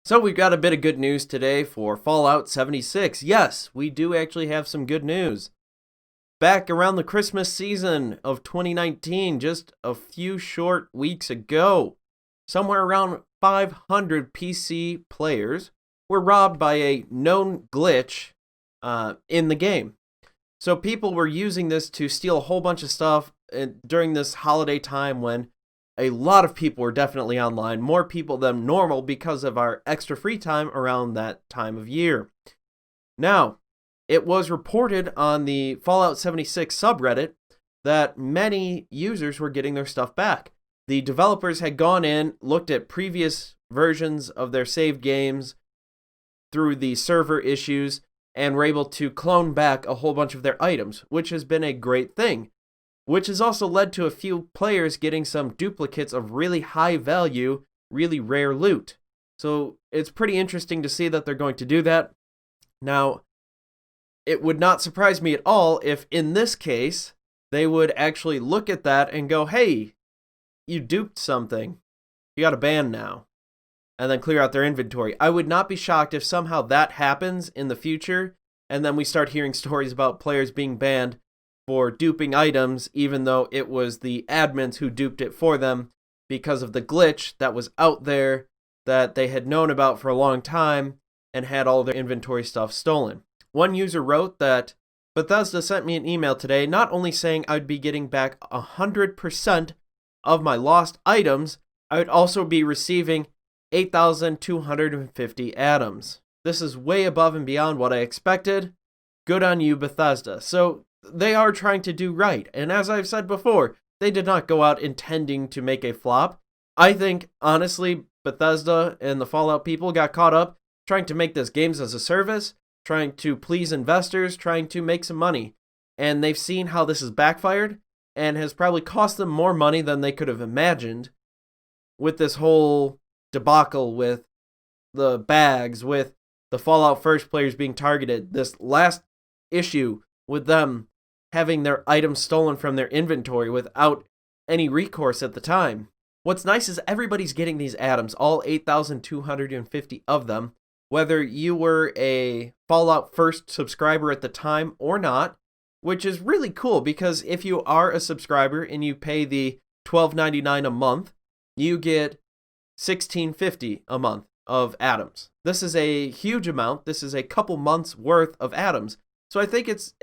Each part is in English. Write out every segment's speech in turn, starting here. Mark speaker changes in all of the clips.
Speaker 1: So we've got a bit of good news today for Fallout 76. Yes, we do actually have some good news. Back around the Christmas season of 2019, just a few short weeks ago, somewhere around 500 PC players were robbed by a known glitch in the game. So people were using this to steal a whole bunch of stuff during this holiday time when a lot of people were definitely online, more people than normal because of our extra free time around that time of year. Now, it was reported on the Fallout 76 subreddit that many users were getting their stuff back. The developers had gone in, looked at previous versions of their saved games through the server issues, and were able to clone back a whole bunch of their items, which has been a great thing. Which has also led to a few players getting some duplicates of really high value, really rare loot. So it's pretty interesting to see that they're going to do that. Now, it would not surprise me at all if in this case, they would actually look at that and go, hey, you duped something. You got a ban now. And then clear out their inventory. I would not be shocked if somehow that happens in the future, and then we start hearing stories about players being banned for duping items, even though it was the admins who duped it for them because of the glitch that was out there that they had known about for a long time and had all their inventory stuff stolen. One user wrote that Bethesda sent me an email today not only saying I'd be getting back 100% of my lost items, I would also be receiving 8,250 atoms. This is way above and beyond what I expected. Good on you, Bethesda. So they are trying to do right. And as I've said before, they did not go out intending to make a flop. I think, honestly, Bethesda and the Fallout people got caught up trying to make this games as a service, trying to please investors, trying to make some money. And they've seen how this has backfired and has probably cost them more money than they could have imagined with this whole debacle with the bags, with the Fallout First players being targeted, this last issue with them having their items stolen from their inventory without any recourse at the time. What's nice is everybody's getting these atoms, all 8,250 of them, whether you were a Fallout First subscriber at the time or not, which is really cool because if you are a subscriber and you pay the $12.99 a month, you get $16.50 a month of atoms. This is a huge amount. This is a couple months worth of atoms. So I think it's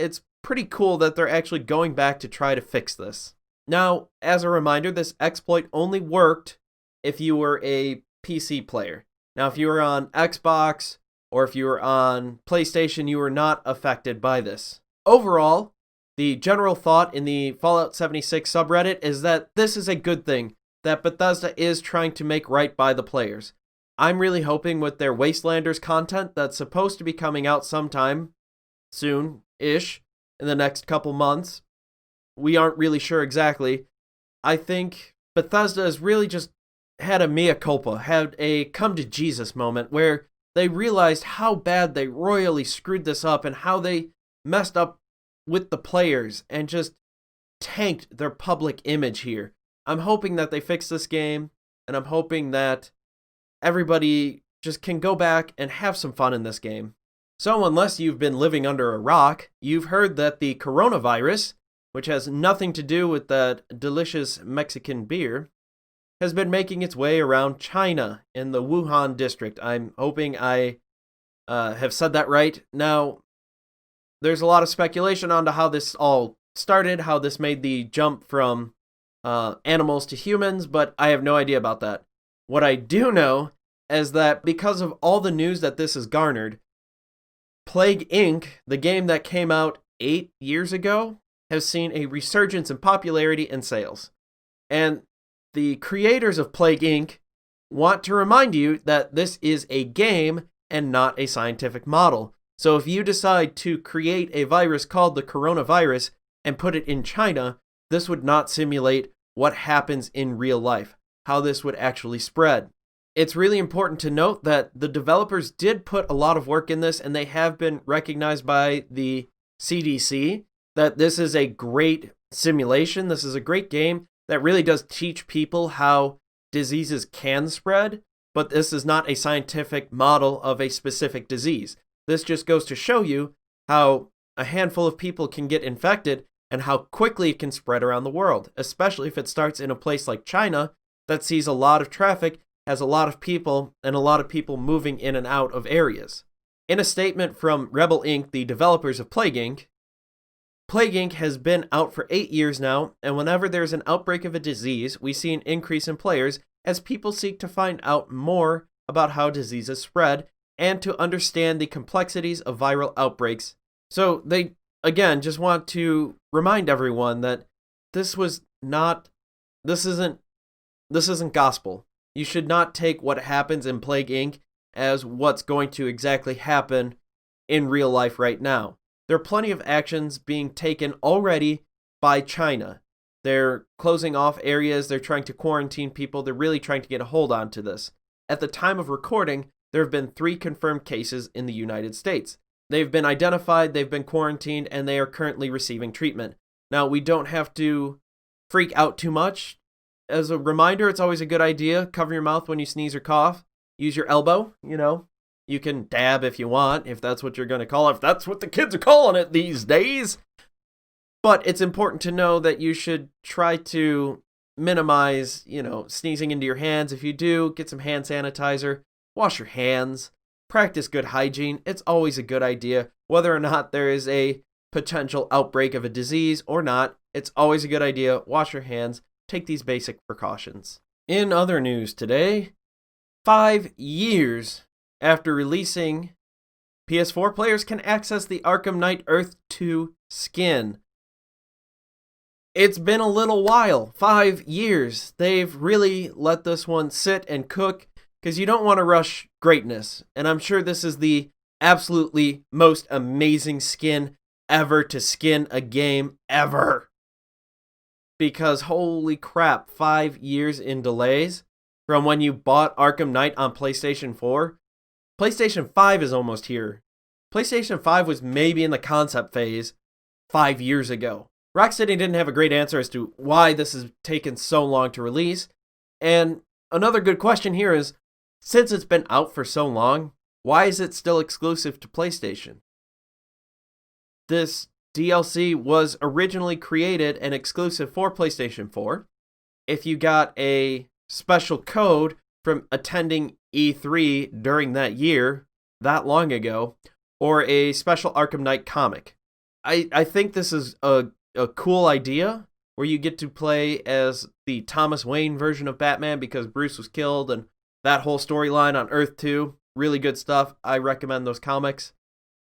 Speaker 1: pretty cool that they're actually going back to try to fix this. Now, as a reminder, this exploit only worked if you were a PC player. Now, if you were on Xbox or if you were on PlayStation, you were not affected by this. Overall, the general thought in the Fallout 76 subreddit is that this is a good thing, that Bethesda is trying to make right by the players. I'm really hoping with their Wastelanders content that's supposed to be coming out sometime soon-ish, in the next couple months. We aren't really sure exactly. I think Bethesda has really just had a mea culpa, had a come to Jesus moment where they realized how bad they royally screwed this up and how they messed up with the players and just tanked their public image here. I'm hoping that they fix this game, and I'm hoping that everybody just can go back and have some fun in this game. So unless you've been living under a rock, you've heard that the coronavirus, which has nothing to do with that delicious Mexican beer, has been making its way around China in the Wuhan district. I'm hoping I have said that right. Now, there's a lot of speculation onto how this all started, how this made the jump from animals to humans, but I have no idea about that. What I do know is that because of all the news that this has garnered, Plague Inc., the game that came out 8 years ago, has seen a resurgence in popularity and sales. And the creators of Plague Inc. want to remind you that this is a game and not a scientific model. So if you decide to create a virus called the coronavirus and put it in China, this would not simulate what happens in real life, how this would actually spread. It's really important to note that the developers did put a lot of work in this, and they have been recognized by the CDC that this is a great simulation. This is a great game that really does teach people how diseases can spread, but this is not a scientific model of a specific disease. This just goes to show you how a handful of people can get infected and how quickly it can spread around the world, especially if it starts in a place like China that sees a lot of traffic, has a lot of people, and a lot of people moving in and out of areas. In a statement from Rebel Inc., the developers of Plague Inc., Plague Inc. has been out for 8 years now, and whenever there's an outbreak of a disease, we see an increase in players as people seek to find out more about how diseases spread and to understand the complexities of viral outbreaks. So they, again, just want to remind everyone that this isn't gospel. You should not take what happens in Plague Inc. as what's going to exactly happen in real life right now. There are plenty of actions being taken already by China. They're closing off areas, they're trying to quarantine people, they're really trying to get a hold on to this. At the time of recording, there have been 3 confirmed cases in the United States. They've been identified, they've been quarantined, and they are currently receiving treatment. Now, we don't have to freak out too much. As a reminder, it's always a good idea. Cover your mouth when you sneeze or cough. Use your elbow, You can dab if you want, if that's what you're going to call it, if that's what the kids are calling it these days. But it's important to know that you should try to minimize, sneezing into your hands. If you do, get some hand sanitizer, wash your hands, practice good hygiene. It's always a good idea. Whether or not there is a potential outbreak of a disease or not, it's always a good idea. Wash your hands, take these basic precautions. In other news today, 5 years after releasing, PS4 players can access the Arkham Knight Earth 2 skin. It's been a little while, 5 years. They've really let this one sit and cook because you don't want to rush greatness. And I'm sure this is the absolutely most amazing skin ever to skin a game ever. Because holy crap, 5 years in delays from when you bought Arkham Knight on PlayStation 4. PlayStation 5 is almost here. PlayStation 5 was maybe in the concept phase 5 years ago. Rocksteady didn't have a great answer as to why this has taken so long to release. And another good question here is, since it's been out for so long, why is it still exclusive to PlayStation? This DLC was originally created and exclusive for PlayStation 4. If you got a special code from attending E3 during that year, that long ago, or a special Arkham Knight comic. I think this is a cool idea where you get to play as the Thomas Wayne version of Batman because Bruce was killed, and that whole storyline on Earth 2, really good stuff. I recommend those comics.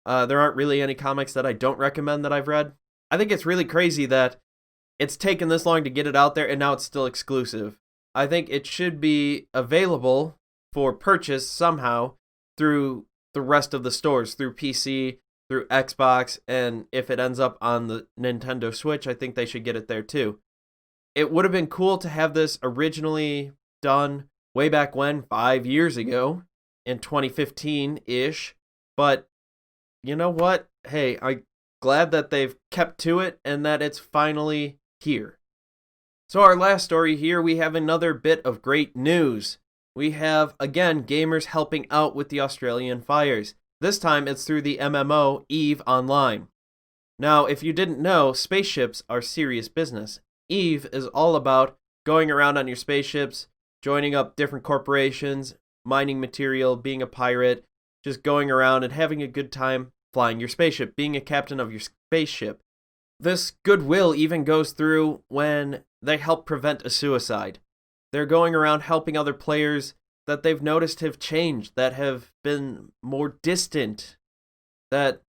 Speaker 1: There aren't really any comics that I don't recommend that I've read. I think it's really crazy that it's taken this long to get it out there and now it's still exclusive. I think it should be available for purchase somehow through the rest of the stores, through PC, through Xbox, and if it ends up on the Nintendo Switch, I think they should get it there too. It would have been cool to have this originally done way back when, 5 years ago, in 2015-ish, but you know what? Hey, I'm glad that they've kept to it and that it's finally here. So our last story here, we have another bit of great news. We have, again, gamers helping out with the Australian fires. This time it's through the MMO EVE Online. Now, if you didn't know, spaceships are serious business. EVE is all about going around on your spaceships, joining up different corporations, mining material, being a pirate, just going around and having a good time flying your spaceship, being a captain of your spaceship. This goodwill even goes through when they help prevent a suicide. They're going around helping other players that they've noticed have changed, that have been more distant. That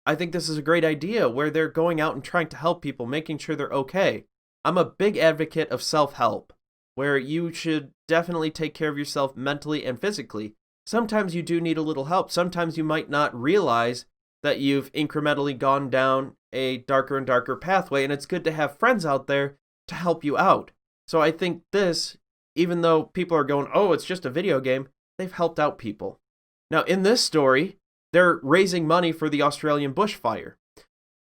Speaker 1: I think this is a great idea where they're going out and trying to help people, making sure they're okay. I'm a big advocate of self-help, where you should definitely take care of yourself mentally and physically. Sometimes you do need a little help. Sometimes you might not realize that you've incrementally gone down a darker and darker pathway, and it's good to have friends out there to help you out. So I think this, even though people are going, oh, it's just a video game, they've helped out people. Now, in this story, they're raising money for the Australian bushfire.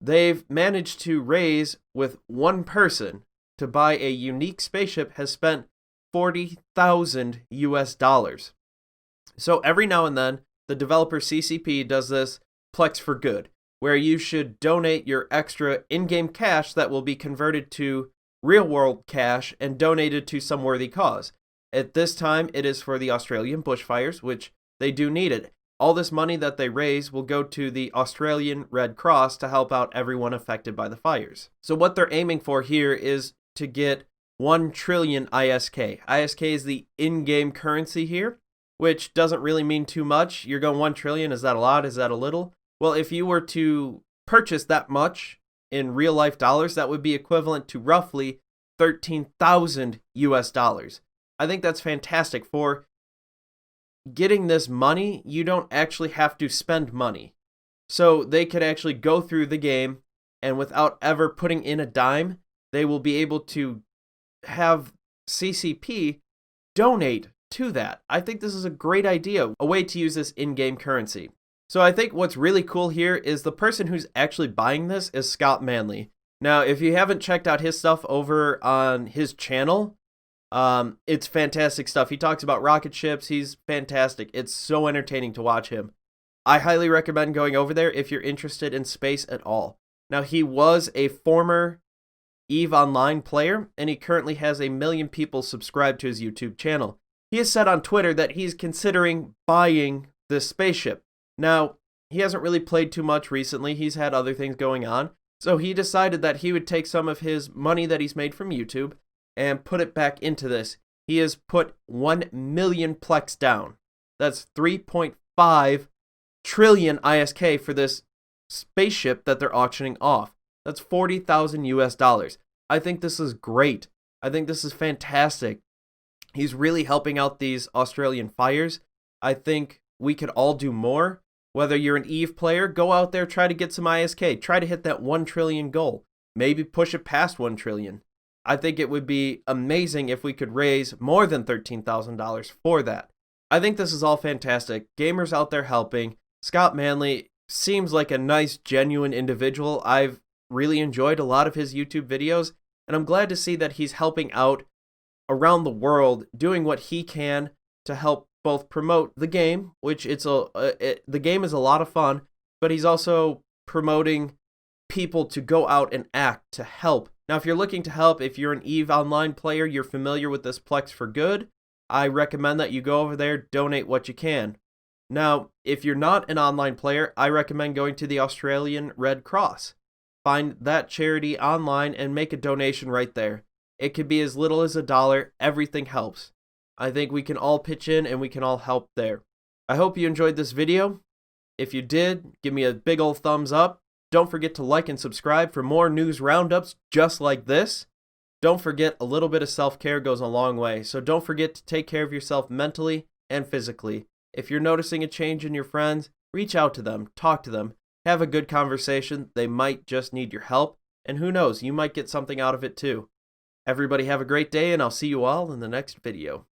Speaker 1: They've managed to raise with one person to buy a unique spaceship, has spent $40,000 US. So every now and then, the developer CCP does this plex-for-good, where you should donate your extra in-game cash that will be converted to real-world cash and donated to some worthy cause. At this time, it is for the Australian bushfires, which they do need it. All this money that they raise will go to the Australian Red Cross to help out everyone affected by the fires. So what they're aiming for here is to get 1 trillion ISK. ISK is the in-game currency here, which doesn't really mean too much. You're going 1 trillion, is that a lot? Is that a little? Well, if you were to purchase that much in real life dollars, that would be equivalent to roughly 13,000 US dollars. I think that's fantastic. For getting this money, you don't actually have to spend money. So they could actually go through the game, and without ever putting in a dime, they will be able to have CCP donate to that. I think this is a great idea, a way to use this in-game currency. So I think what's really cool here is the person who's actually buying this is Scott Manley. Now, if you haven't checked out his stuff over on his channel, it's fantastic stuff. He talks about rocket ships. He's fantastic. It's so entertaining to watch him. I highly recommend going over there if you're interested in space at all. Now, he was a former EVE Online player, and he currently has 1 million people subscribed to his YouTube channel. He has said on Twitter that he's considering buying this spaceship. Now, he hasn't really played too much recently. He's had other things going on. So he decided that he would take some of his money that he's made from YouTube and put it back into this. He has put 1 million plex down. That's 3.5 trillion ISK for this spaceship that they're auctioning off. That's 40,000 US dollars. I think this is great. I think this is fantastic. He's really helping out these Australian fires. I think we could all do more. Whether you're an EVE player, go out there, try to get some ISK. Try to hit that 1 trillion goal. Maybe push it past 1 trillion. I think it would be amazing if we could raise more than $13,000 for that. I think this is all fantastic. Gamers out there helping. Scott Manley seems like a nice, genuine individual. I've really enjoyed a lot of his YouTube videos, and I'm glad to see that he's helping out around the world, doing what he can to help both promote the game, which the game is a lot of fun, but he's also promoting people to go out and act to help. Now, if you're looking to help, if you're an EVE Online player, you're familiar with this plex-for-good, I recommend that you go over there, donate what you can. Now, if you're not an online player, I recommend going to the Australian Red Cross. Find that charity online and make a donation right there. It could be as little as $1. Everything helps. I think we can all pitch in and we can all help there. I hope you enjoyed this video. If you did, give me a big old thumbs up. Don't forget to like and subscribe for more news roundups just like this. Don't forget, a little bit of self-care goes a long way, so don't forget to take care of yourself mentally and physically. If you're noticing a change in your friends, reach out to them, talk to them, have a good conversation. They might just need your help, and who knows, you might get something out of it too. Everybody have a great day, and I'll see you all in the next video.